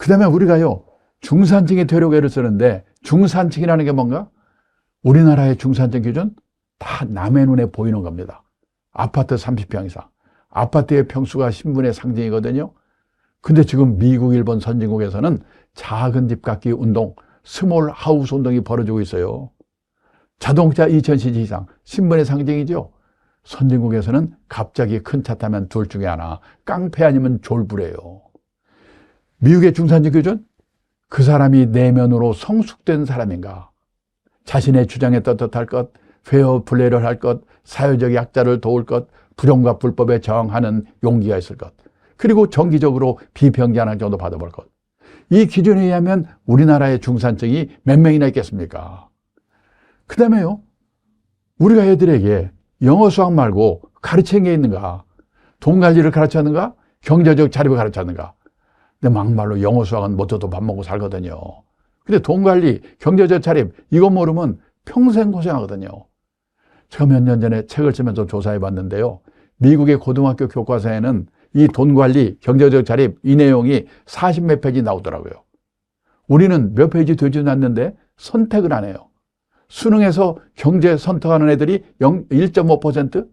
다음에 우리가요, 중산층이 되려고 애를 쓰는데, 중산층이라는 게 뭔가? 우리나라의 중산층 기준? 다 남의 눈에 보이는 겁니다. 아파트 30평 이상. 아파트의 평수가 신분의 상징이거든요. 근데 지금 미국, 일본 선진국에서는 작은 집 갖기 운동, 스몰 하우스 운동이 벌어지고 있어요. 자동차 2000cc 이상, 신분의 상징이죠. 선진국에서는 갑자기 큰 차 타면 둘 중에 하나, 깡패 아니면 졸부래요. 미국의 중산층 기준? 그 사람이 내면으로 성숙된 사람인가? 자신의 주장에 떳떳할 것, 페어 플레이를 할 것, 사회적 약자를 도울 것, 부정과 불법에 저항하는 용기가 있을 것, 그리고 정기적으로 비평가하는 정도 받아볼 것. 이 기준에 의하면 우리나라의 중산층이 몇 명이나 있겠습니까? 그 다음에요, 우리가 애들에게 영어 수학 말고 가르치는 게 있는가? 돈 관리를 가르쳤는가? 경제적 자립을 가르쳤는가? 근데 막말로 영어 수학은 못해도 밥 먹고 살거든요. 근데 돈 관리, 경제적 자립, 이거 모르면 평생 고생하거든요. 제가 몇 년 전에 책을 쓰면서 조사해 봤는데요. 미국의 고등학교 교과서에는 이 돈 관리, 경제적 자립, 이 내용이 40몇 페이지 나오더라고요. 우리는 몇 페이지 되지도 않는데 선택을 안 해요. 수능에서 경제 선택하는 애들이 1.5%?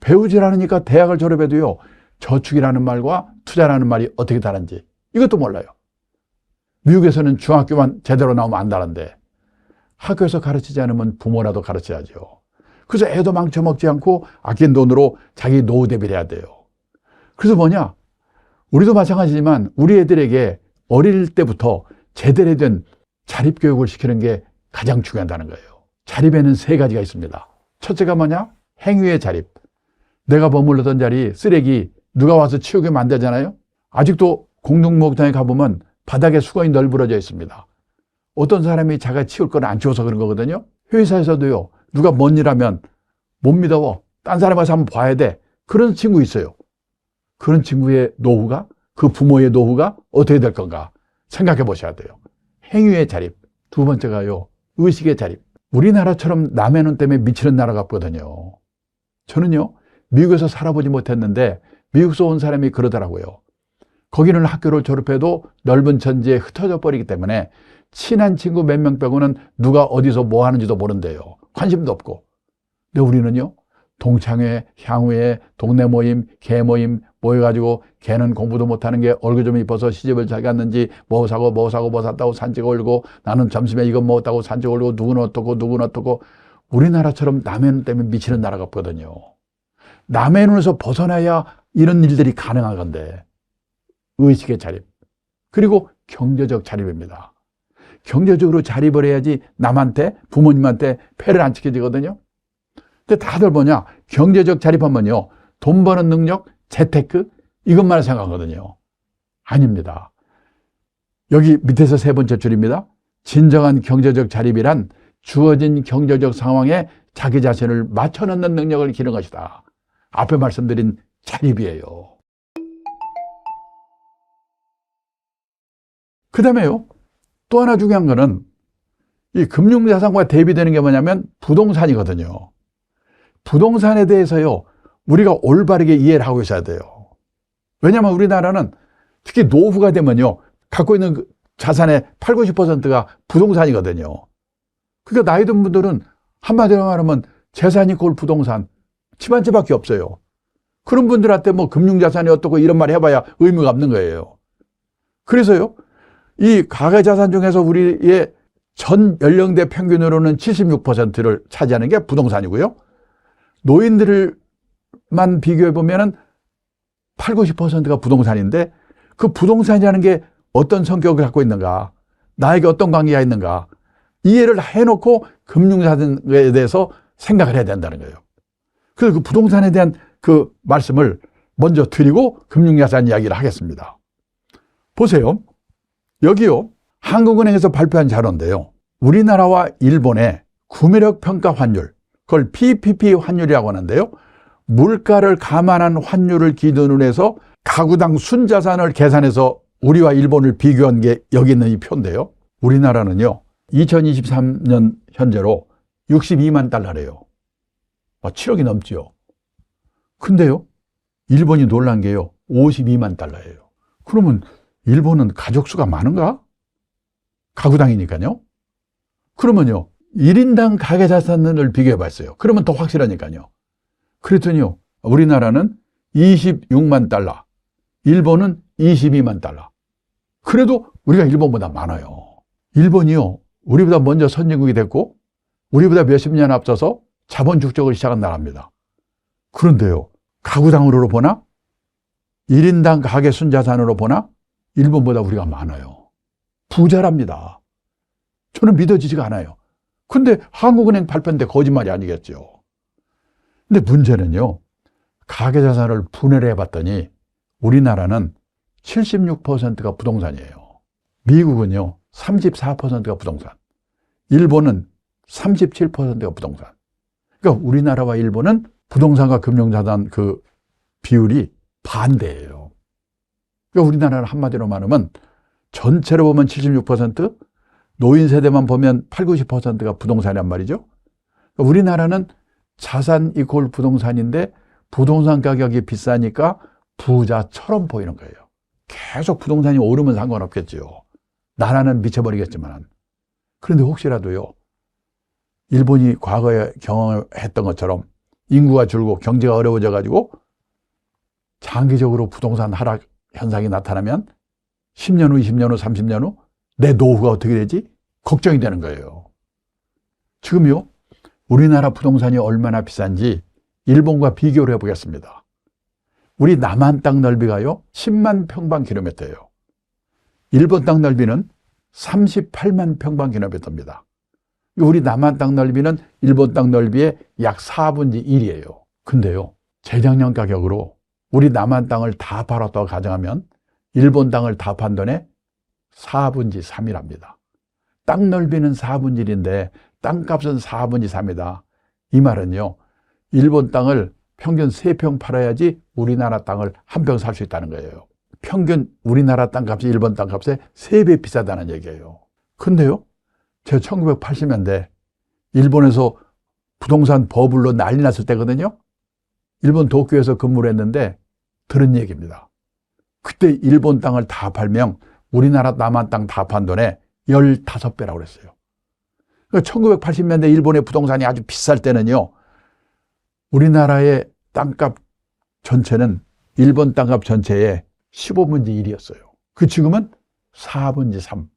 배우질 않으니까 대학을 졸업해도요, 저축이라는 말과 투자라는 말이 어떻게 다른지 이것도 몰라요. 미국에서는 중학교만 제대로 나오면 안다는데 학교에서 가르치지 않으면 부모라도 가르쳐야죠. 그래서 애도 망쳐먹지 않고 아낀 돈으로 자기 노후 대비를 해야 돼요. 그래서 뭐냐? 우리도 마찬가지지만 우리 애들에게 어릴 때부터 제대로 된 자립교육을 시키는 게 가장 중요하다는 거예요. 자립에는 세 가지가 있습니다. 첫째가 뭐냐? 행위의 자립. 내가 머물렀던 자리, 쓰레기 누가 와서 치우게 만들잖아요. 아직도 공동목욕탕에 가보면 바닥에 수건이 널브러져 있습니다. 어떤 사람이 자기가 치울 걸 안 치워서 그런 거거든요. 회사에서도요, 누가 뭔 일 하면 못 믿어. 딴 사람 와서 한번 봐야 돼. 그런 친구 있어요. 그런 친구의 노후가, 그 부모의 노후가 어떻게 될 건가 생각해 보셔야 돼요. 행위의 자립. 두 번째가요, 의식의 자립. 우리나라처럼 남의 눈 때문에 미치는 나라가 없거든요. 저는요, 미국에서 살아보지 못했는데 미국에서 온 사람이 그러더라고요. 거기는 학교를 졸업해도 넓은 천지에 흩어져 버리기 때문에 친한 친구 몇 명 빼고는 누가 어디서 뭐 하는지도 모른대요. 관심도 없고. 근데 우리는요, 동창회, 향후회, 동네 모임, 개 모임 모여가지고 걔는 공부도 못하는 게 얼굴 좀 이뻐서 시집을 잘 갔는지 뭐 사고 뭐 샀다고 산책 올리고, 나는 점심에 이거 먹었다고 산책 올리고, 누구는 어떻고. 우리나라처럼 남의 눈 때문에 미치는 나라가 없거든요. 남의 눈에서 벗어나야 이런 일들이 가능한 건데, 의식의 자립, 그리고 경제적 자립입니다. 경제적으로 자립을 해야지 남한테, 부모님한테 폐를 안 시켜지거든요. 근데 다들 뭐냐? 경제적 자립하면요, 돈 버는 능력, 재테크, 이것만 생각하거든요. 아닙니다. 여기 밑에서 세 번째 줄입니다. 진정한 경제적 자립이란 주어진 경제적 상황에 자기 자신을 맞춰놓는 능력을 기르는 것이다. 앞에 말씀드린 자립이에요. 그 다음에요, 또 하나 중요한 거는 이 금융자산과 대비되는 게 뭐냐면 부동산이거든요. 부동산에 대해서요, 우리가 올바르게 이해를 하고 있어야 돼요. 왜냐하면 우리나라는 특히 노후가 되면요, 갖고 있는 그 자산의 80, 90%가 부동산이거든요. 그러니까 나이 든 분들은 한마디로 말하면 재산이 꼴 부동산, 집 한 채밖에 없어요. 그런 분들한테 뭐 금융자산이 어떻고 이런 말 해봐야 의미가 없는 거예요. 그래서요, 이 가계자산 중에서 우리의 전 연령대 평균으로는 76%를 차지하는 게 부동산이고요. 노인들만 비교해 보면은 80, 90%가 부동산인데, 그 부동산이라는 게 어떤 성격을 갖고 있는가, 나에게 어떤 관계가 있는가, 이해를 해놓고 금융자산에 대해서 생각을 해야 된다는 거예요. 그래서 그 부동산에 대한 그 말씀을 먼저 드리고 금융자산 이야기를 하겠습니다. 보세요. 여기요, 한국은행에서 발표한 자료인데요, 우리나라와 일본의 구매력 평가 환율, 그걸 PPP 환율이라고 하는데요, 물가를 감안한 환율을 기준으로 해서 가구당 순자산을 계산해서 우리와 일본을 비교한 게 여기 있는 이 표인데요, 우리나라는요 2023년 현재로 62만 달러래요. 7억이 넘지요. 근데요, 일본이 놀란 게요 52만 달러예요. 그러면 일본은 가족 수가 많은가? 가구당이니까요. 그러면요, 1인당 가계자산을 비교해 봤어요. 그러면 더 확실하니까요. 그랬더니요, 우리나라는 26만 달러, 일본은 22만 달러. 그래도 우리가 일본보다 많아요. 일본이요, 우리보다 먼저 선진국이 됐고 우리보다 몇십 년 앞서서 자본 축적을 시작한 나라입니다. 그런데요, 가구당으로 보나 1인당 가계 순자산으로 보나 일본보다 우리가 많아요. 부자랍니다. 저는 믿어지지가 않아요. 근데 한국은행 발표인데 거짓말이 아니겠죠. 근데 문제는요, 가계자산을 분해를 해봤더니 우리나라는 76%가 부동산이에요. 미국은요 34%가 부동산, 일본은 37%가 부동산. 그러니까 우리나라와 일본은 부동산과 금융자산 그 비율이 반대예요. 그러니까 우리나라는 한마디로 말하면 전체로 보면 76%, 노인 세대만 보면 80, 90%가 부동산이란 말이죠. 그러니까 우리나라는 자산 이퀄 부동산인데 부동산 가격이 비싸니까 부자처럼 보이는 거예요. 계속 부동산이 오르면 상관없겠죠. 나라는 미쳐버리겠지만. 그런데 혹시라도요, 일본이 과거에 경험했던 것처럼 인구가 줄고 경제가 어려워져 가지고 장기적으로 부동산 하락 현상이 나타나면 10년 후, 20년 후, 30년 후 내 노후가 어떻게 되지? 걱정이 되는 거예요. 지금요, 우리나라 부동산이 얼마나 비싼지 일본과 비교를 해보겠습니다. 우리 남한 땅 넓이가요 10만 평방킬로미터예요. 일본 땅 넓이는 38만 평방킬로미터입니다. 우리 남한 땅 넓이는 일본 땅 넓이의 약 4분의 1이에요. 근데요, 재작년 가격으로 우리 남한 땅을 다 팔았다고 가정하면 일본 땅을 다 판 돈의 4분의 3이랍니다. 땅 넓이는 4분의 1인데 땅값은 4분의 3이다. 이 말은요, 일본 땅을 평균 3평 팔아야지 우리나라 땅을 1평 살 수 있다는 거예요. 평균 우리나라 땅값이 일본 땅값의 3배 비싸다는 얘기예요. 근데요, 제가 1980년대 일본에서 부동산 버블로 난리 났을 때거든요. 일본 도쿄에서 근무를 했는데 들은 얘기입니다. 그때 일본 땅을 다 팔면 우리나라 남한 땅 다 판 돈의 15배라고 그랬어요. 그러니까 1980년대 일본의 부동산이 아주 비쌀 때는요, 우리나라의 땅값 전체는 일본 땅값 전체의 15분의 1이었어요. 그 지금은 4분의 3.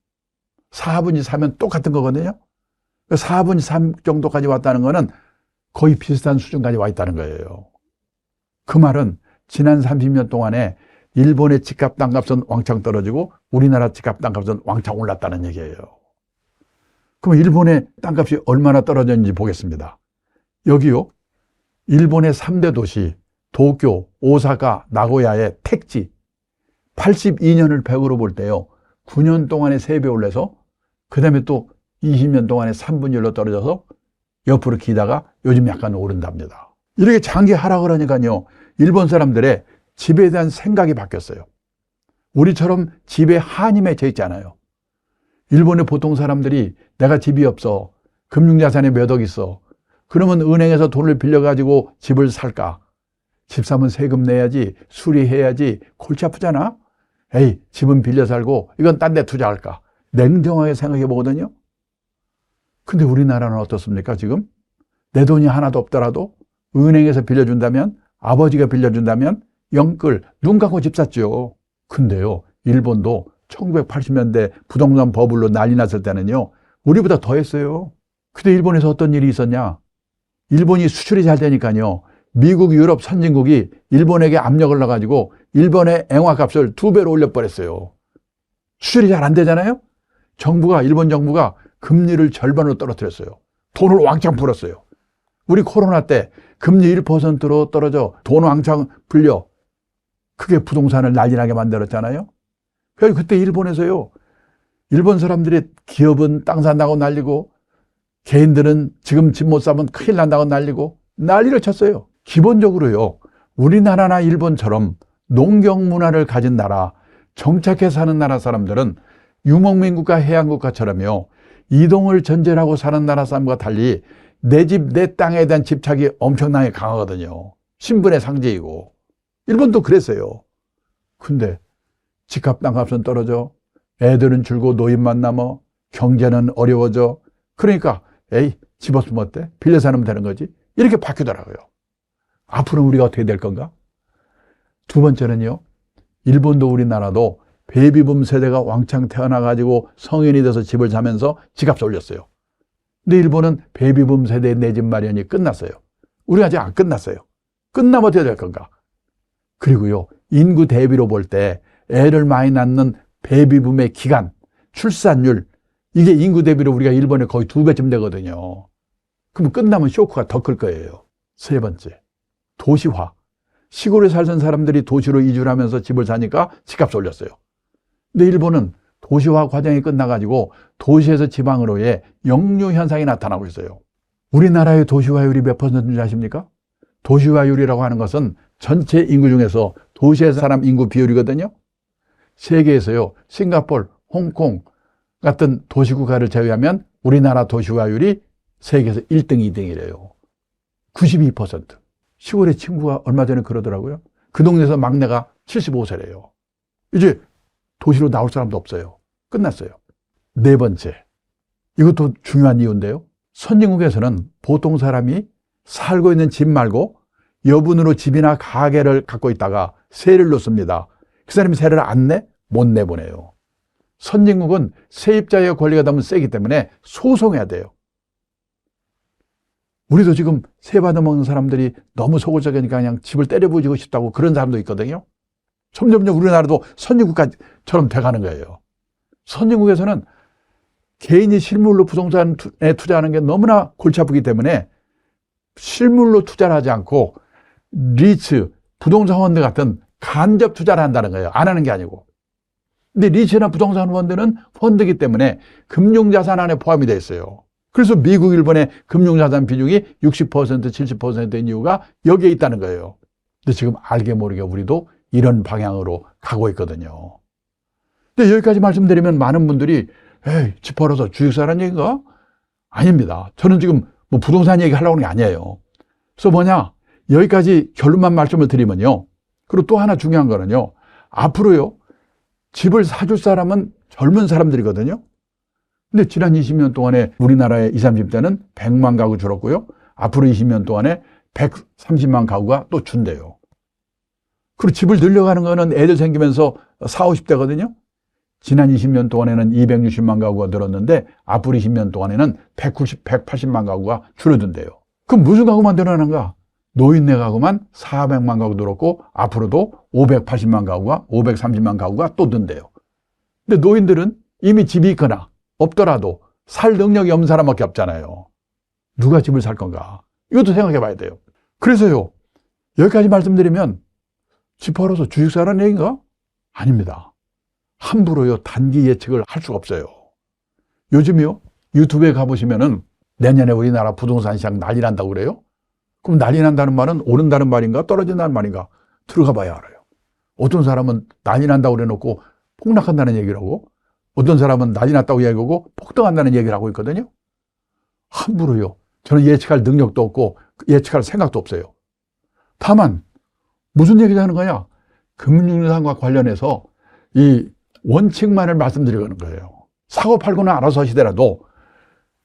4분의 3은 똑같은 거거든요. 4분의 3 정도까지 왔다는 거는 거의 비슷한 수준까지 와 있다는 거예요. 그 말은 지난 30년 동안에 일본의 집값 땅값은 왕창 떨어지고 우리나라 집값 땅값은 왕창 올랐다는 얘기예요. 그럼 일본의 땅값이 얼마나 떨어졌는지 보겠습니다. 여기요, 일본의 3대 도시 도쿄, 오사카, 나고야의 택지 82년을 100으로 볼 때요, 9년 동안에 3배 올라서 그 다음에 또 20년 동안에 3분의 1로 떨어져서 옆으로 기다가 요즘 약간 오른답니다. 이렇게 장기 하락을 하니까요, 일본 사람들의 집에 대한 생각이 바뀌었어요. 우리처럼 집에 한이 맺혀 있잖아요. 일본의 보통 사람들이 내가 집이 없어, 금융자산에 몇 억 있어, 그러면 은행에서 돈을 빌려가지고 집을 살까? 집 사면 세금 내야지, 수리해야지, 골치 아프잖아? 에이, 집은 빌려 살고 이건 딴 데 투자할까? 냉정하게 생각해 보거든요. 근데 우리나라는 어떻습니까? 지금 내 돈이 하나도 없더라도 은행에서 빌려준다면, 아버지가 빌려준다면 영끌, 눈 감고 집 샀죠. 근데요, 일본도 1980년대 부동산 버블로 난리 났을 때는요, 우리보다 더 했어요. 근데 일본에서 어떤 일이 있었냐? 일본이 수출이 잘 되니까요, 미국, 유럽 선진국이 일본에게 압력을 넣어가지고 일본의 엔화값을 2배로 올려버렸어요. 수출이 잘 안 되잖아요? 일본 정부가 금리를 절반으로 떨어뜨렸어요. 돈을 왕창 풀었어요. 우리 코로나 때 금리 1%로 떨어져 돈 왕창 불려. 그게 부동산을 난리나게 만들었잖아요. 그래서 그때 일본에서요, 일본 사람들이 기업은 땅 산다고 난리고 개인들은 지금 집 못 사면 큰일 난다고 난리고 난리를 쳤어요. 기본적으로요, 우리나라나 일본처럼 농경 문화를 가진 나라, 정착해 사는 나라 사람들은 유목민국가 해양국가처럼요, 이동을 전제로 하고 사는 나라 사람과 달리 내 집, 내 땅에 대한 집착이 엄청나게 강하거든요. 신분의 상징이고. 일본도 그랬어요. 근데 집값 땅값은 떨어져. 애들은 줄고 노인만 남어. 경제는 어려워져. 그러니까 에이, 집 없으면 어때? 빌려 사면 되는 거지. 이렇게 바뀌더라고요. 앞으로 우리가 어떻게 될 건가? 두 번째는요, 일본도 우리나라도 베이비붐 세대가 왕창 태어나가지고 성인이 돼서 집을 사면서 집값을 올렸어요. 근데 일본은 베이비붐 세대의 내 집 마련이 끝났어요. 우리가 아직 안 끝났어요. 끝나면 어떻게 될 건가? 그리고요, 인구 대비로 볼 때 애를 많이 낳는 베이비붐의 기간, 출산율, 이게 인구 대비로 우리가 일본에 거의 2배쯤 되거든요. 그럼 끝나면 쇼크가 더 클 거예요. 세 번째, 도시화. 시골에 살던 사람들이 도시로 이주를 하면서 집을 사니까 집값을 올렸어요. 근데 일본은 도시화 과정이 끝나가지고 도시에서 지방으로의 역류 현상이 나타나고 있어요. 우리나라의 도시화율이 몇 퍼센트인지 아십니까? 도시화율이라고 하는 것은 전체 인구 중에서 도시에 사람 인구 비율이거든요. 세계에서요, 싱가포르, 홍콩 같은 도시국가를 제외하면 우리나라 도시화율이 세계에서 1등, 2등이래요. 92%. 시골의 친구가 얼마 전에 그러더라고요. 그 동네에서 막내가 75세래요. 이제 도시로 나올 사람도 없어요. 끝났어요. 네 번째, 이것도 중요한 이유인데요. 선진국에서는 보통 사람이 살고 있는 집 말고 여분으로 집이나 가게를 갖고 있다가 세를 놓습니다. 그 사람이 세를 안 내? 못 내보내요. 선진국은 세입자의 권리가 너무 세기 때문에 소송해야 돼요. 우리도 지금 세 받아먹는 사람들이 너무 소극적이니까 그냥 집을 때려부수고 싶다고 그런 사람도 있거든요. 점점점 우리나라도 선진국처럼 돼가는 거예요. 선진국에서는 개인이 실물로 부동산에 투자하는 게 너무나 골치 아프기 때문에 실물로 투자를 하지 않고 리츠, 부동산 펀드 같은 간접 투자를 한다는 거예요. 안 하는 게 아니고. 근데 리츠나 부동산 펀드는 펀드이기 때문에 금융자산 안에 포함이 되어 있어요. 그래서 미국, 일본의 금융자산 비중이 60%, 70%인 이유가 여기에 있다는 거예요. 근데 지금 알게 모르게 우리도 이런 방향으로 가고 있거든요. 근데 여기까지 말씀드리면 많은 분들이 에이, 집 벌어서 주식사라는 얘기인가? 아닙니다. 저는 지금 뭐 부동산 얘기 하려고 하는 게 아니에요. 그래서 뭐냐? 여기까지 결론만 말씀을 드리면요. 그리고 또 하나 중요한 거는요. 앞으로요, 집을 사줄 사람은 젊은 사람들이거든요. 근데 지난 20년 동안에 우리나라의 20, 30대는 100만 가구 줄었고요. 앞으로 20년 동안에 130만 가구가 또 준대요. 그리고 집을 늘려가는 거는 애들 생기면서 40, 50대거든요. 지난 20년 동안에는 260만 가구가 늘었는데 앞으로 20년 동안에는 190, 180만 가구가 줄어든대요. 그럼 무슨 가구만 늘어나는가? 노인네 가구만 400만 가구 늘었고 앞으로도 580만 가구가 530만 가구가 또 는대요. 근데 노인들은 이미 집이 있거나 없더라도 살 능력이 없는 사람밖에 없잖아요. 누가 집을 살 건가? 이것도 생각해 봐야 돼요. 그래서요, 여기까지 말씀드리면 집 벌어서 주식 사라는 얘기인가? 아닙니다. 함부로요, 단기 예측을 할 수가 없어요. 요즘요, 유튜브에 가보시면은 내년에 우리나라 부동산 시장 난리 난다고 그래요? 그럼 난리 난다는 말은 오른다는 말인가 떨어진다는 말인가? 들어가 봐야 알아요. 어떤 사람은 난리 난다고 그래 놓고 폭락한다는 얘기를 하고 어떤 사람은 난리 났다고 얘기하고 폭등한다는 얘기를 하고 있거든요. 함부로요. 저는 예측할 능력도 없고 예측할 생각도 없어요. 다만 무슨 얘기를 하는 거냐? 금융상과 관련해서 이 원칙만을 말씀드리는 거예요. 사고 팔고는 알아서 하시더라도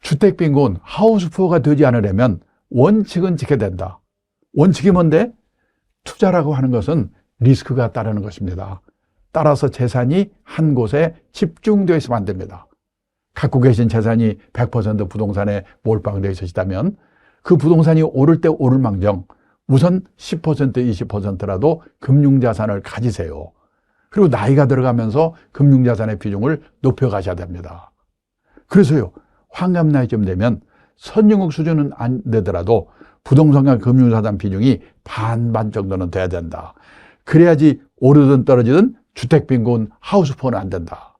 주택빈곤, 하우스푸어가 되지 않으려면 원칙은 지켜야 된다. 원칙이 뭔데? 투자라고 하는 것은 리스크가 따르는 것입니다. 따라서 재산이 한 곳에 집중되어 있으면 안 됩니다. 갖고 계신 재산이 100% 부동산에 몰빵되어 있으시다면 그 부동산이 오를 때 오를 망정 우선 10%, 20%라도 금융자산을 가지세요. 그리고 나이가 들어가면서 금융자산의 비중을 높여가셔야 됩니다. 그래서요, 환갑 나이쯤 되면 선진국 수준은 안 되더라도 부동산과 금융자산 비중이 반반 정도는 돼야 된다. 그래야지 오르든 떨어지든 주택빈곤, 하우스푸어는 안 된다.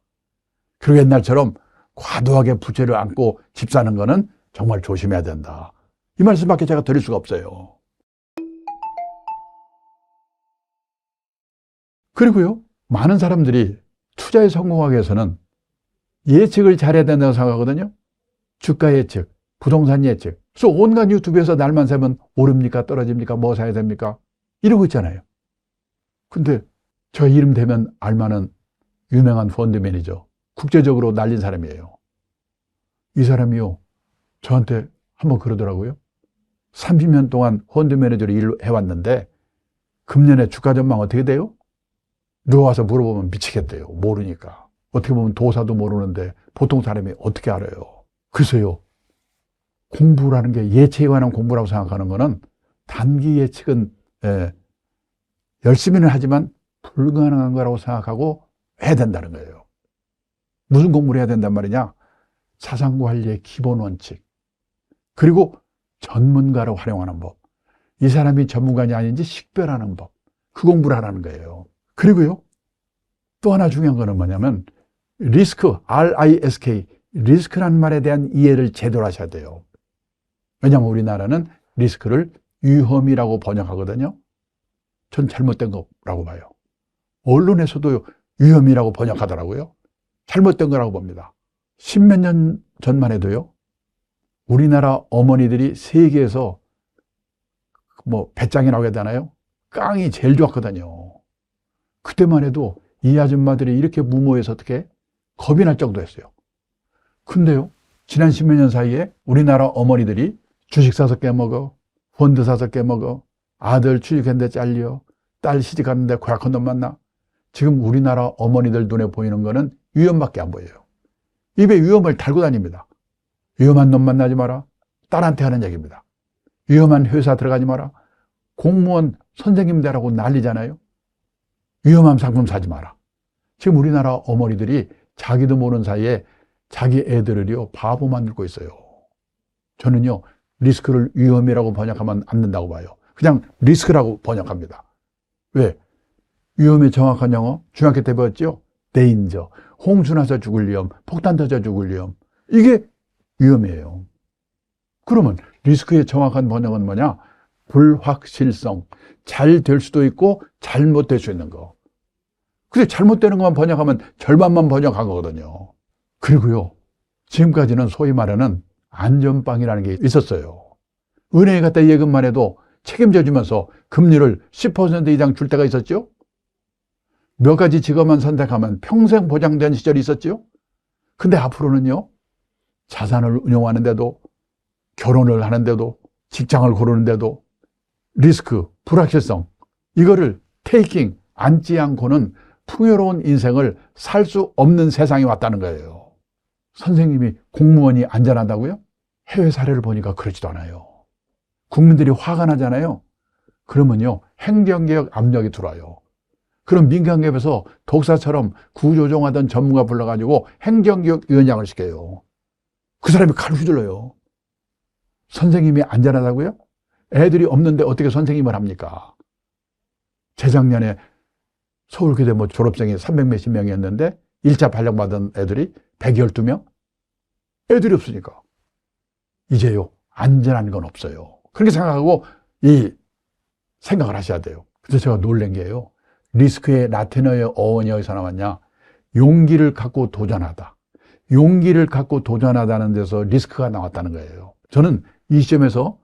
그리고 옛날처럼 과도하게 부채를 안고 집 사는 거는 정말 조심해야 된다. 이 말씀밖에 제가 드릴 수가 없어요. 그리고요, 많은 사람들이 투자에 성공하기 위해서는 예측을 잘해야 된다고 생각하거든요. 주가 예측, 부동산 예측. 그래서 온갖 유튜브에서 날만 새면 오릅니까? 떨어집니까? 뭐 사야 됩니까? 이러고 있잖아요. 근데 저 이름 되면 알만한 유명한 펀드 매니저, 국제적으로 날린 사람이에요. 이 사람이요, 저한테 한번 그러더라고요. 30년 동안 펀드 매니저로 일을 해왔는데 금년에 주가 전망 어떻게 돼요? 누가 와서 물어보면 미치겠대요. 모르니까. 어떻게 보면 도사도 모르는데 보통 사람이 어떻게 알아요? 그래서요, 공부라는 게 예측에 관한 공부라고 생각하는 거는 단기 예측은 열심히는 하지만 불가능한 거라고 생각하고 해야 된다는 거예요. 무슨 공부를 해야 된단 말이냐? 자산관리의 기본 원칙, 그리고 전문가를 활용하는 법, 이 사람이 전문가냐 아닌지 식별하는 법, 그 공부를 하라는 거예요. 그리고요, 또 하나 중요한 거는 뭐냐면 리스크, RISK, 리스크라는 말에 대한 이해를 제대로 하셔야 돼요. 왜냐하면 우리나라는 리스크를 위험이라고 번역하거든요. 전 잘못된 거라고 봐요. 언론에서도 위험이라고 번역하더라고요. 잘못된 거라고 봅니다. 10몇 년 전만 해도요, 우리나라 어머니들이 세계에서 배짱이라고 해야 되나요? 깡이 제일 좋았거든요. 그때만 해도 이 아줌마들이 이렇게 무모해서 어떻게 겁이 날 정도였어요. 근데요, 지난 10몇 년 사이에 우리나라 어머니들이 주식 사서 깨먹어, 펀드 사서 깨먹어, 아들 취직했는데 잘려, 딸 시집갔는데 고약한 놈 만나. 지금 우리나라 어머니들 눈에 보이는 거는 위험밖에 안 보여요. 입에 위험을 달고 다닙니다. 위험한 놈 만나지 마라. 딸한테 하는 얘기입니다. 위험한 회사 들어가지 마라. 공무원 선생님 되라고 난리잖아요. 위험한 상품 사지 마라. 지금 우리나라 어머니들이 자기도 모르는 사이에 자기 애들을요, 바보 만들고 있어요. 저는요, 리스크를 위험이라고 번역하면 안 된다고 봐요. 그냥 리스크라고 번역합니다. 왜? 위험의 정확한 영어 중학교 때 배웠죠? 데인저, 홍수 나서 죽을 위험, 폭탄 터져 죽을 위험, 이게 위험이에요. 그러면 리스크의 정확한 번역은 뭐냐? 불확실성, 잘 될 수도 있고 잘못될 수 있는 거. 근데 잘못되는 것만 번역하면 절반만 번역한 거거든요. 그리고요, 지금까지는 소위 말하는 안전빵이라는 게 있었어요. 은행에 갔다 예금만 해도 책임져 주면서 금리를 10% 이상 줄 때가 있었죠. 몇 가지 직업만 선택하면 평생 보장된 시절이 있었죠. 근데 앞으로는요, 자산을 운용하는데도, 결혼을 하는데도, 직장을 고르는데도 리스크, 불확실성, 이거를 테이킹, 앉지 않고는 풍요로운 인생을 살 수 없는 세상이 왔다는 거예요. 선생님이 공무원이 안전하다고요? 해외 사례를 보니까 그렇지도 않아요. 국민들이 화가 나잖아요. 그러면요, 행정개혁 압력이 들어와요. 그럼 민간기업에서 독사처럼 구조조정하던 전문가 불러가지고 행정개혁위원장을 시켜요. 그 사람이 칼 휘둘러요. 선생님이 안전하다고요? 애들이 없는데 어떻게 선생님을 합니까? 재작년에 서울교대 졸업생이 300몇십 명이었는데 1차 발령받은 애들이 112명? 애들이 없으니까. 이제요, 안전한 건 없어요. 그렇게 생각하고 생각을 하셔야 돼요. 그래서 제가 놀란 게요, 리스크의 라틴어의 어원이 어디서 나왔냐? 용기를 갖고 도전하다. 용기를 갖고 도전하다는 데서 리스크가 나왔다는 거예요. 저는 이 시점에서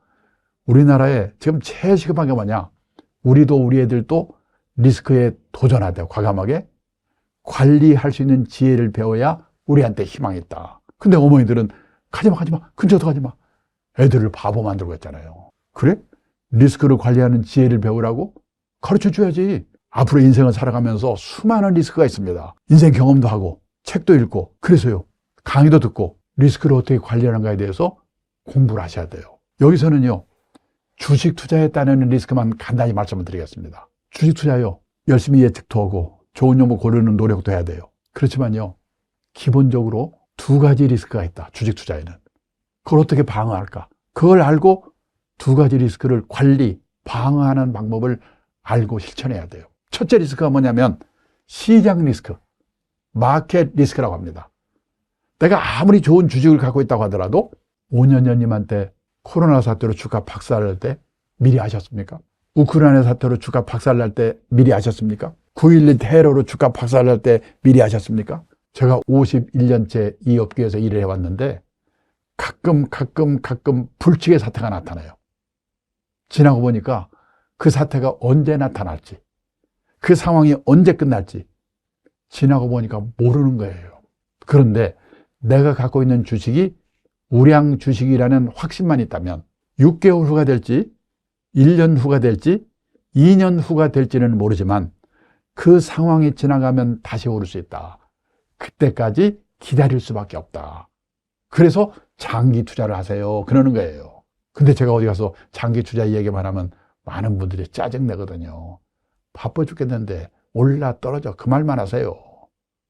우리나라에 지금 제일 시급한 게 뭐냐? 우리도 우리 애들도 리스크에 도전하되 과감하게 관리할 수 있는 지혜를 배워야 우리한테 희망이 있다. 근데 어머니들은 가지마, 근처도 가지마. 애들을 바보 만들고 있잖아요. 그래? 리스크를 관리하는 지혜를 배우라고? 가르쳐 줘야지. 앞으로 인생을 살아가면서 수많은 리스크가 있습니다. 인생 경험도 하고 책도 읽고, 그래서요, 강의도 듣고 리스크를 어떻게 관리하는가에 대해서 공부를 하셔야 돼요. 여기서는요, 주식 투자에 따르는 리스크만 간단히 말씀을 드리겠습니다. 주식 투자요, 열심히 예측도 하고 좋은 정보 고르는 노력도 해야 돼요. 그렇지만요, 기본적으로 두 가지 리스크가 있다. 주식 투자에는. 그걸 어떻게 방어할까? 그걸 알고 두 가지 리스크를 관리, 방어하는 방법을 알고 실천해야 돼요. 첫째 리스크가 뭐냐면 시장 리스크, 마켓 리스크라고 합니다. 내가 아무리 좋은 주식을 갖고 있다고 하더라도 5년 전님한테 코로나 사태로 주가 박살날 때 미리 아셨습니까? 우크라이나 사태로 주가 박살날 때 미리 아셨습니까? 9.11 테러로 주가 박살날 때 미리 아셨습니까? 제가 51년째 이 업계에서 일을 해왔는데 가끔 불치의 사태가 나타나요. 지나고 보니까 그 사태가 언제 나타날지, 그 상황이 언제 끝날지 지나고 보니까 모르는 거예요. 그런데 내가 갖고 있는 주식이 우량 주식이라는 확신만 있다면 6개월 후가 될지 1년 후가 될지 2년 후가 될지는 모르지만 그 상황이 지나가면 다시 오를 수 있다. 그때까지 기다릴 수밖에 없다. 그래서 장기 투자를 하세요. 그러는 거예요. 근데 제가 어디 가서 장기 투자 얘기만 하면 많은 분들이 짜증내거든요. 바빠 죽겠는데 올라 떨어져 그 말만 하세요.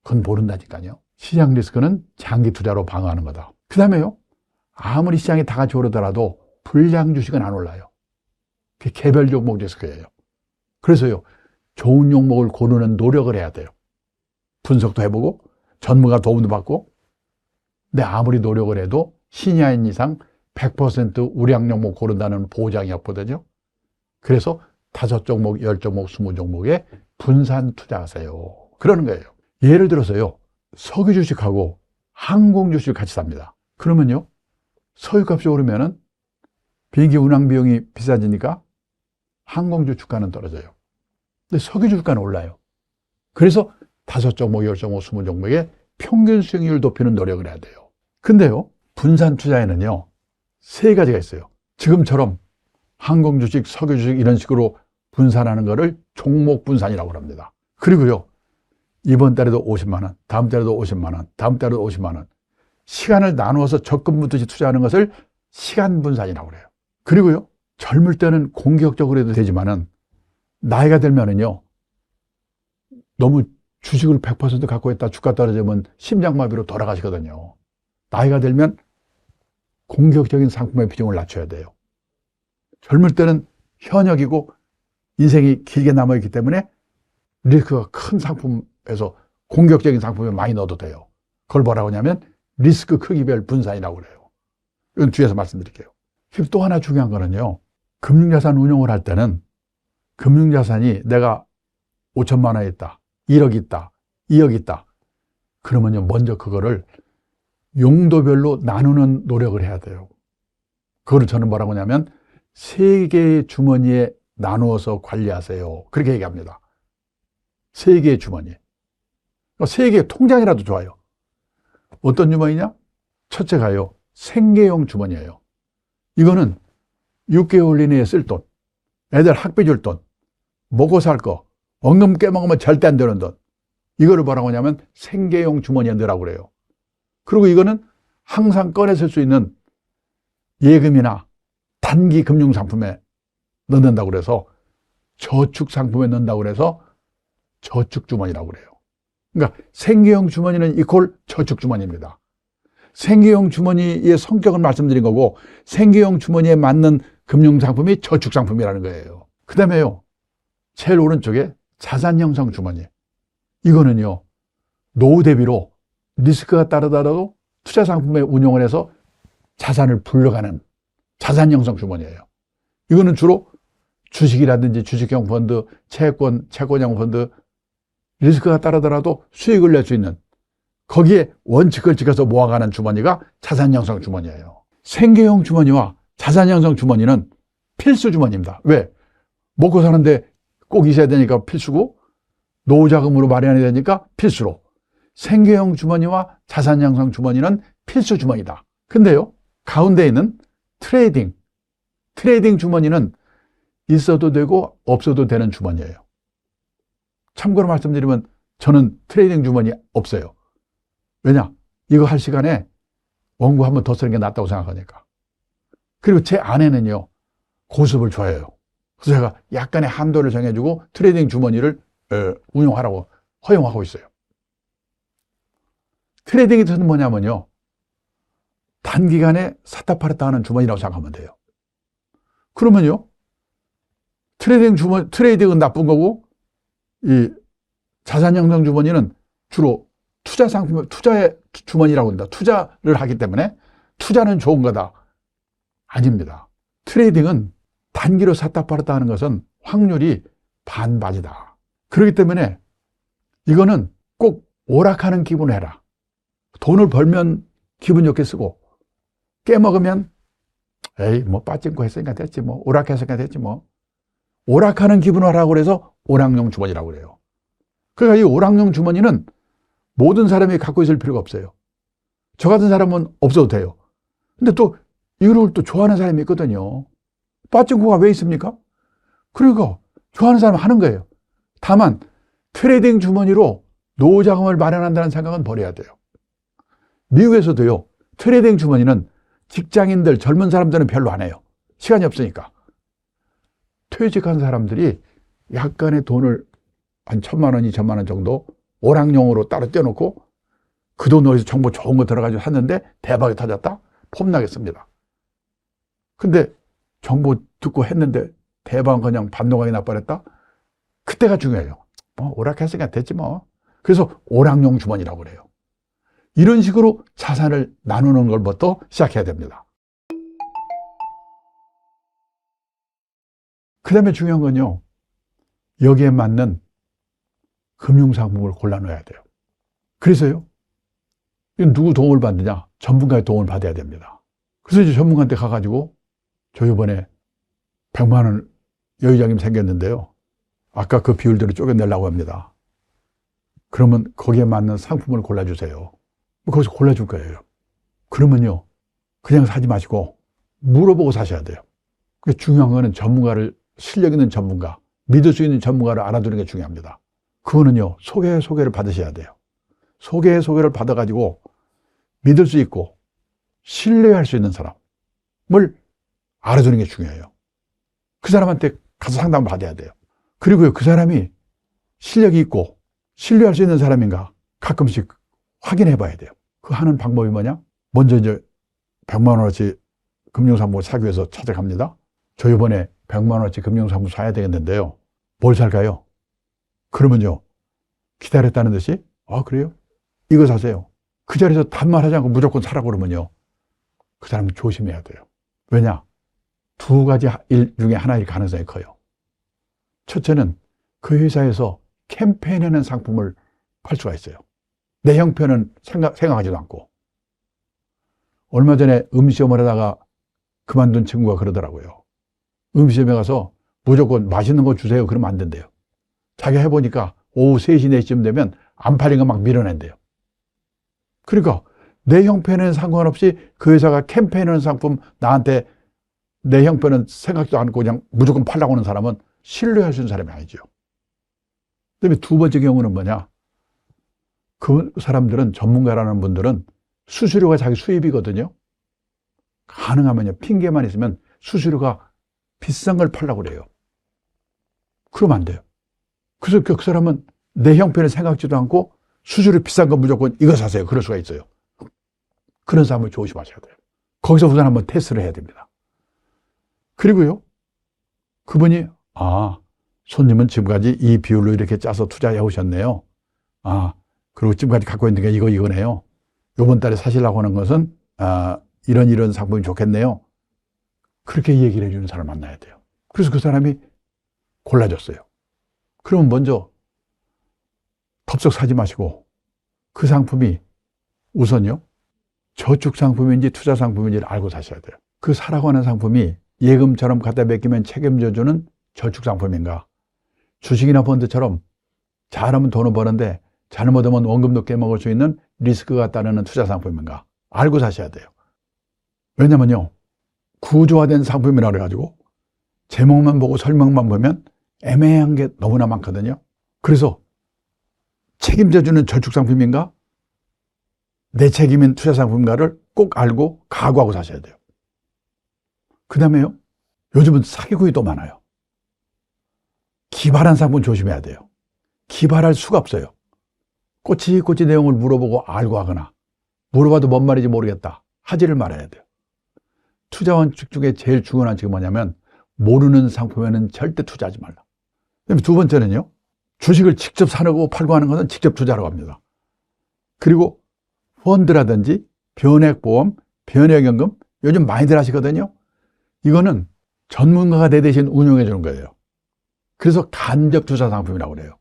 그건 모른다니까요. 시장 리스크는 장기 투자로 방어하는 거다. 그 다음에요, 아무리 시장이 다 같이 오르더라도 불량 주식은 안 올라요. 그게 개별 종목 리스크예요. 그래서요, 좋은 종목을 고르는 노력을 해야 돼요. 분석도 해보고 전문가 도움도 받고. 근데 아무리 노력을 해도 신의 한 이상 100% 우량 종목 고른다는 보장이 없거든요. 그래서 5종목, 10종목, 20종목에 분산 투자하세요. 그러는 거예요. 예를 들어서요, 석유 주식하고 항공 주식을 같이 삽니다. 그러면요, 석유값이 오르면은 비행기 운항 비용이 비싸지니까 항공주 주가는 떨어져요. 근데 석유 주가는 올라요. 그래서 5종목, 10종목, 20종목에 평균 수익률 높이는 노력을 해야 돼요. 근데요, 분산 투자에는요, 3가지가 있어요. 지금처럼 항공 주식, 석유 주식 이런 식으로 분산하는 거를 종목 분산이라고 합니다. 그리고요, 이번 달에도 50만 원, 다음 달에도 50만 원, 다음 달에도 50만 원. 시간을 나누어서 적금 묻듯이 투자하는 것을 시간 분산이라고 그래요. 그리고요, 젊을 때는 공격적으로 해도 되지만은 나이가 들면은요, 너무 주식을 100% 갖고 있다 주가 떨어지면 심장마비로 돌아가시거든요. 나이가 들면 공격적인 상품의 비중을 낮춰야 돼요. 젊을 때는 현역이고 인생이 길게 남아있기 때문에 리스크가 큰 상품에서 공격적인 상품에 많이 넣어도 돼요. 그걸 뭐라고 하냐면 리스크 크기별 분산이라고 그래요. 이건 뒤에서 말씀드릴게요. 또 하나 중요한 거는요, 금융자산 운용을 할 때는 금융자산이 내가 5천만 원 있다, 1억 있다, 2억 있다. 그러면요, 먼저 그거를 용도별로 나누는 노력을 해야 돼요. 그거를 저는 뭐라고 하냐면 3개의 주머니에 나누어서 관리하세요. 그렇게 얘기합니다. 3개의 주머니. 3개의 통장이라도 좋아요. 어떤 주머니냐? 첫째가요, 생계용 주머니예요. 이거는 6개월 이내에 쓸 돈, 애들 학비 줄 돈, 먹고 살 거, 원금 깨먹으면 절대 안 되는 돈. 이거를 뭐라고 하냐면 생계용 주머니에 넣으라고 그래요. 그리고 이거는 항상 꺼내 쓸 수 있는 예금이나 단기 금융상품에 넣는다고 그래서 저축상품에 넣는다고 그래서 저축주머니라고 그래요. 그러니까 생계형 주머니는 이퀄 저축주머니입니다. 생계형 주머니의 성격을 말씀드린 거고 생계형 주머니에 맞는 금융상품이 저축상품이라는 거예요. 그 다음에요, 제일 오른쪽에 자산형성 주머니. 이거는요, 노후 대비로 리스크가 따르더라도 투자상품에 운용을 해서 자산을 불러가는 자산형성 주머니예요. 이거는 주로 주식이라든지 주식형 펀드, 채권, 채권형 펀드, 리스크가 따르더라도 수익을 낼 수 있는 거기에 원칙을 지켜서 모아가는 주머니가 자산형성 주머니예요. 생계형 주머니와 자산형성 주머니는 필수 주머니입니다. 왜? 먹고 사는데 꼭 있어야 되니까 필수고, 노후자금으로 마련해야 되니까 필수로. 생계형 주머니와 자산형성 주머니는 필수 주머니다. 근데요, 가운데 있는 트레이딩 주머니는 있어도 되고 없어도 되는 주머니예요. 참고로 말씀드리면 저는 트레이딩 주머니 없어요. 왜냐? 이거 할 시간에 원고 한 번 더 쓰는 게 낫다고 생각하니까. 그리고 제 아내는요, 고수업을 좋아해요. 그래서 제가 약간의 한도를 정해주고 트레이딩 주머니를 운용하라고 허용하고 있어요. 트레이딩이 뜻은 뭐냐면요, 단기간에 샀다 팔았다 하는 주머니라고 생각하면 돼요. 그러면요, 트레이딩은 나쁜 거고, 이 자산형성 주머니는 주로 투자 상품, 투자의 주머니라고 합니다. 투자를 하기 때문에 투자는 좋은 거다. 아닙니다. 트레이딩은 단기로 샀다 팔았다 하는 것은 확률이 반반이다. 그렇기 때문에 이거는 꼭 오락하는 기분을 해라. 돈을 벌면 기분 좋게 쓰고, 깨먹으면 에이 뭐 빠진거 했으니까 됐지, 뭐 오락했으니까 됐지, 뭐 오락하는 기분을 하라고 그래서 오락용 주머니라고 그래요. 그러니까 이 오락용 주머니는 모든 사람이 갖고 있을 필요가 없어요. 저 같은 사람은 없어도 돼요. 근데 또 이걸 또 좋아하는 사람이 있거든요. 빠찡코가 왜 있습니까? 그러니까 좋아하는 사람 하는 거예요. 다만 트레이딩 주머니로 노후자금을 마련한다는 생각은 버려야 돼요. 미국에서도요, 트레이딩 주머니는 직장인들, 젊은 사람들은 별로 안 해요. 시간이 없으니까. 퇴직한 사람들이 약간의 돈을 한 1,000만 원, 2,000만 원 정도 오락용으로 따로 떼어놓고 그 돈 어디서 정보 좋은 거 들어가지고 샀는데 대박이 터졌다? 폼나겠습니다. 근데 정보 듣고 했는데 대박은 그냥 반도각이 나버렸다? 그때가 중요해요. 오락했으니까 됐지 뭐. 그래서 오락용 주머니라고 그래요. 이런 식으로 자산을 나누는 것부터 시작해야 됩니다. 그 다음에 중요한 건요, 여기에 맞는 금융상품을 골라놓아야 돼요. 그래서요, 누구 도움을 받느냐? 전문가의 도움을 받아야 됩니다. 그래서 이제 전문가한테 가가지고 저 이번에 100만 원 여유자금 생겼는데요, 아까 그 비율대로 쪼개내려고 합니다. 그러면 거기에 맞는 상품을 골라주세요. 거기서 골라줄 거예요. 그러면요, 그냥 사지 마시고 물어보고 사셔야 돼요. 중요한 거는 전문가를, 실력 있는 전문가, 믿을 수 있는 전문가를 알아두는 게 중요합니다. 그거는요, 소개를 받으셔야 돼요. 소개를 받아가지고 믿을 수 있고 신뢰할 수 있는 사람을 알아두는 게 중요해요. 그 사람한테 가서 상담을 받아야 돼요. 그리고요, 그 사람이 실력이 있고 신뢰할 수 있는 사람인가 가끔씩 확인해 봐야 돼요. 그 하는 방법이 뭐냐? 먼저 이제 100만 원어치 금융상품을 사기 위해서 찾아갑니다. 저 이번에 100만 원어치 금융상품 사야 되겠는데요, 뭘 살까요? 그러면요, 기다렸다는 듯이 그래요? 이거 사세요. 그 자리에서 단말하지 않고 무조건 사라고 그러면요, 그 사람은 조심해야 돼요. 왜냐? 두 가지 일 중에 하나일 가능성이 커요. 첫째는 그 회사에서 캠페인하는 상품을 팔 수가 있어요. 내 형편은 생각하지도 않고. 얼마 전에 음식점을 하다가 그만둔 친구가 그러더라고요. 음식점에 가서 무조건 맛있는 거 주세요 그러면 안 된대요. 자기가 해보니까 오후 3시, 4시쯤 되면 안 팔린 거 막 밀어낸대요. 그러니까 내 형편에는 상관없이 그 회사가 캠페인하는 상품 나한테 내 형편은 생각도 않고 그냥 무조건 팔라고 하는 사람은 신뢰할 수 있는 사람이 아니죠. 그다음에 두 번째 경우는 뭐냐? 그 사람들은, 전문가라는 분들은 수수료가 자기 수입이거든요. 가능하면요, 핑계만 있으면 수수료가 비싼 걸 팔라고 그래요. 그러면 안 돼요. 그래서 그 사람은 내 형편을 생각지도 않고 수수료 비싼 거 무조건 이거 사세요. 그럴 수가 있어요. 그런 사람을 조심하셔야 돼요. 거기서 우선 한번 테스트를 해야 됩니다. 그리고요, 그분이 손님은 지금까지 이 비율로 이렇게 짜서 투자해 오셨네요. 그리고 지금까지 갖고 있는 게 이거네요. 이번 달에 사시려고 하는 것은 이런 상품이 좋겠네요. 그렇게 얘기를 해주는 사람을 만나야 돼요. 그래서 그 사람이 골라줬어요. 그러면 먼저 덥석 사지 마시고 그 상품이 우선요, 저축 상품인지 투자 상품인지를 알고 사셔야 돼요. 그 사라고 하는 상품이 예금처럼 갖다 맡기면 책임져주는 저축 상품인가, 주식이나 펀드처럼 잘하면 돈을 버는데 잘못하면 원금도 깨먹을 수 있는 리스크가 따르는 투자 상품인가 알고 사셔야 돼요. 왜냐면요, 구조화된 상품이라 그래가지고 제목만 보고 설명만 보면 애매한 게 너무나 많거든요. 그래서 책임져주는 저축 상품인가, 내 책임인 투자 상품인가를 꼭 알고 각오하고 사셔야 돼요. 그 다음에요, 요즘은 사기꾼이 또 많아요. 기발한 상품 조심해야 돼요. 기발할 수가 없어요. 꼬치꼬치 내용을 물어보고 알고 하거나, 물어봐도 뭔 말인지 모르겠다 하지를 말아야 돼요. 투자 원칙 중에 제일 중요한 원칙이 뭐냐면, 모르는 상품에는 절대 투자하지 말라. 그다음에 두 번째는요, 주식을 직접 사고 팔고 하는 것은 직접 투자라고 합니다. 그리고 펀드라든지 변액보험, 변액연금 요즘 많이들 하시거든요. 이거는 전문가가 내 대신 운용해 주는 거예요. 그래서 간접 투자 상품이라고 그래요.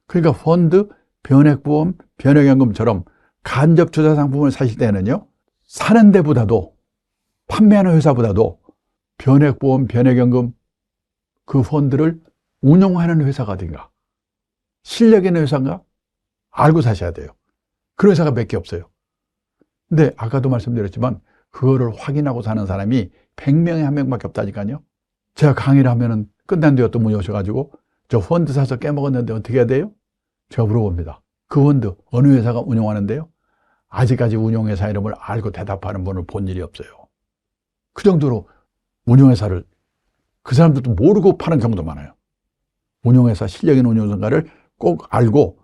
그러니까 펀드, 변액보험, 변액연금처럼 간접 투자 상품을 사실 때는요, 사는 데보다도, 판매하는 회사보다도 변액보험, 변액연금 그 펀드를 운용하는 회사가 어딘가, 실력 있는 회사인가? 알고 사셔야 돼요. 그런 회사가 몇 개 없어요. 근데 아까도 말씀드렸지만 그거를 확인하고 사는 사람이 100명에 1명밖에 없다니까요. 제가 강의를 하면은 끝난 뒤에 또 문이 오셔가지고 저 펀드 사서 깨먹었는데 어떻게 해야 돼요? 제가 물어봅니다. 그 펀드 어느 회사가 운영하는데요? 아직까지 운용회사 이름을 알고 대답하는 분을 본 일이 없어요. 그 정도로 운용회사를 그 사람들도 모르고 파는 경우도 많아요. 운용회사, 실력 있는 운용회사를 꼭 알고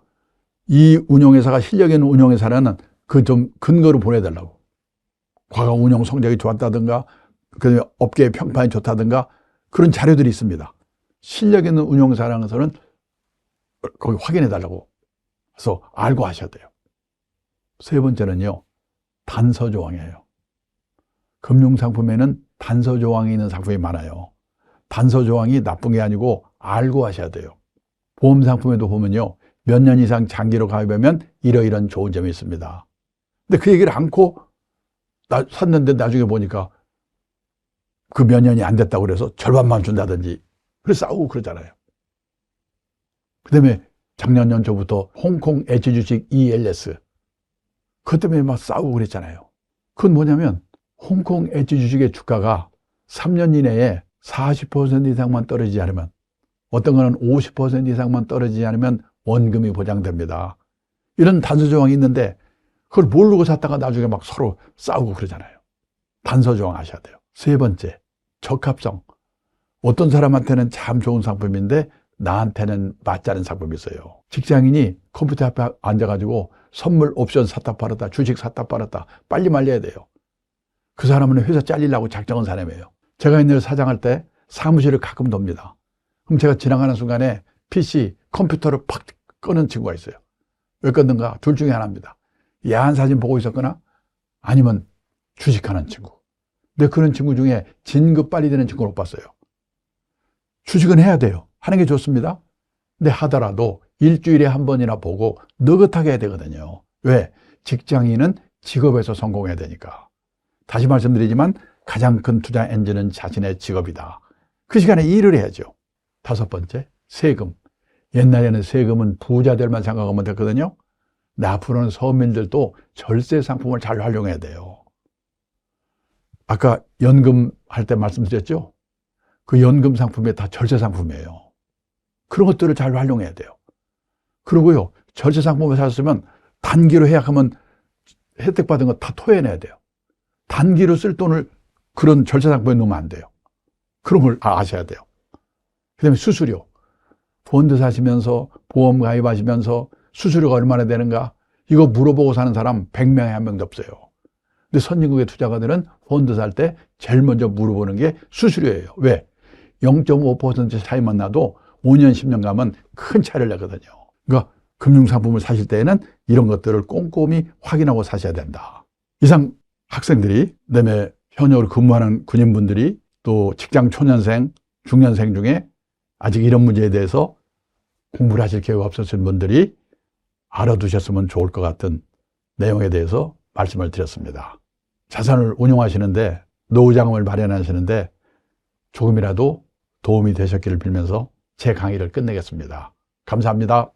이 운용회사가 실력 있는 운용회사라는 그 좀 근거를 보내달라고. 과거 운용 성적이 좋았다든가 그 업계의 평판이 좋다든가 그런 자료들이 있습니다. 실력 있는 운용회사라는 것은 거기 확인해달라고. 그래서 알고 하셔야 돼요. 세 번째는요, 단서조항이에요. 금융상품에는 단서조항이 있는 상품이 많아요. 단서조항이 나쁜 게 아니고 알고 하셔야 돼요. 보험상품에도 보면요, 몇 년 이상 장기로 가입하면 이러이러한 좋은 점이 있습니다. 근데 그 얘기를 않고 샀는데 나중에 보니까 그 몇 년이 안 됐다고 그래서 절반만 준다든지 그래서 싸우고 그러잖아요. 그 다음에 작년 연초부터 홍콩 엣지 주식 ELS 그것 때문에 막 싸우고 그랬잖아요. 그건 뭐냐면 홍콩 엣지 주식의 주가가 3년 이내에 40% 이상만 떨어지지 않으면, 어떤 거는 50% 이상만 떨어지지 않으면 원금이 보장됩니다. 이런 단서 조항이 있는데 그걸 모르고 샀다가 나중에 막 서로 싸우고 그러잖아요. 단서 조항 하셔야 돼요. 세 번째, 적합성. 어떤 사람한테는 참 좋은 상품인데 나한테는 맞지 않은 상품이 있어요. 직장인이 컴퓨터 앞에 앉아가지고 선물 옵션 샀다 팔았다, 주식 샀다 팔았다 빨리 말려야 돼요. 그 사람은 회사 잘리려고 작정한 사람이에요. 제가 옛날에 사장할 때 사무실을 가끔 돕니다. 그럼 제가 지나가는 순간에 PC, 컴퓨터를 팍 끄는 친구가 있어요. 왜 껐는가? 둘 중에 하나입니다. 야한 사진 보고 있었거나 아니면 주식하는 친구. 근데 그런 친구 중에 진급 빨리 되는 친구를 못 봤어요. 주식은 해야 돼요. 하는 게 좋습니다. 근데 하더라도 일주일에 한 번이나 보고 느긋하게 해야 되거든요. 왜? 직장인은 직업에서 성공해야 되니까. 다시 말씀드리지만 가장 큰 투자 엔진은 자신의 직업이다. 그 시간에 일을 해야죠. 다섯 번째, 세금. 옛날에는 세금은 부자들만 생각하면 됐거든요. 근데 앞으로는 서민들도 절세 상품을 잘 활용해야 돼요. 아까 연금 할 때 말씀드렸죠? 그 연금 상품이 다 절세 상품이에요. 그런 것들을 잘 활용해야 돼요. 그리고요, 절세 상품을 샀으면 단기로 해약하면 혜택 받은 거 다 토해내야 돼요. 단기로 쓸 돈을 그런 절세 상품에 넣으면 안 돼요. 그런 걸 아셔야 돼요. 그 다음에 수수료. 펀드 사시면서 보험 가입하시면서 수수료가 얼마나 되는가? 이거 물어보고 사는 사람 100명에 1명도 없어요. 근데 선진국의 투자가들은 펀드 살 때 제일 먼저 물어보는 게 수수료예요. 왜? 0.5% 차이만 나도 5년, 10년 가면 큰 차이를 내거든요. 그러니까 금융상품을 사실 때에는 이런 것들을 꼼꼼히 확인하고 사셔야 된다. 이상 학생들이, 그다음에 현역으로 근무하는 군인분들이, 또 직장 초년생, 중년생 중에 아직 이런 문제에 대해서 공부를 하실 기회가 없으신 분들이 알아두셨으면 좋을 것 같은 내용에 대해서 말씀을 드렸습니다. 자산을 운용하시는데, 노후자금을 마련하시는데 조금이라도 도움이 되셨기를 빌면서 제 강의를 끝내겠습니다. 감사합니다.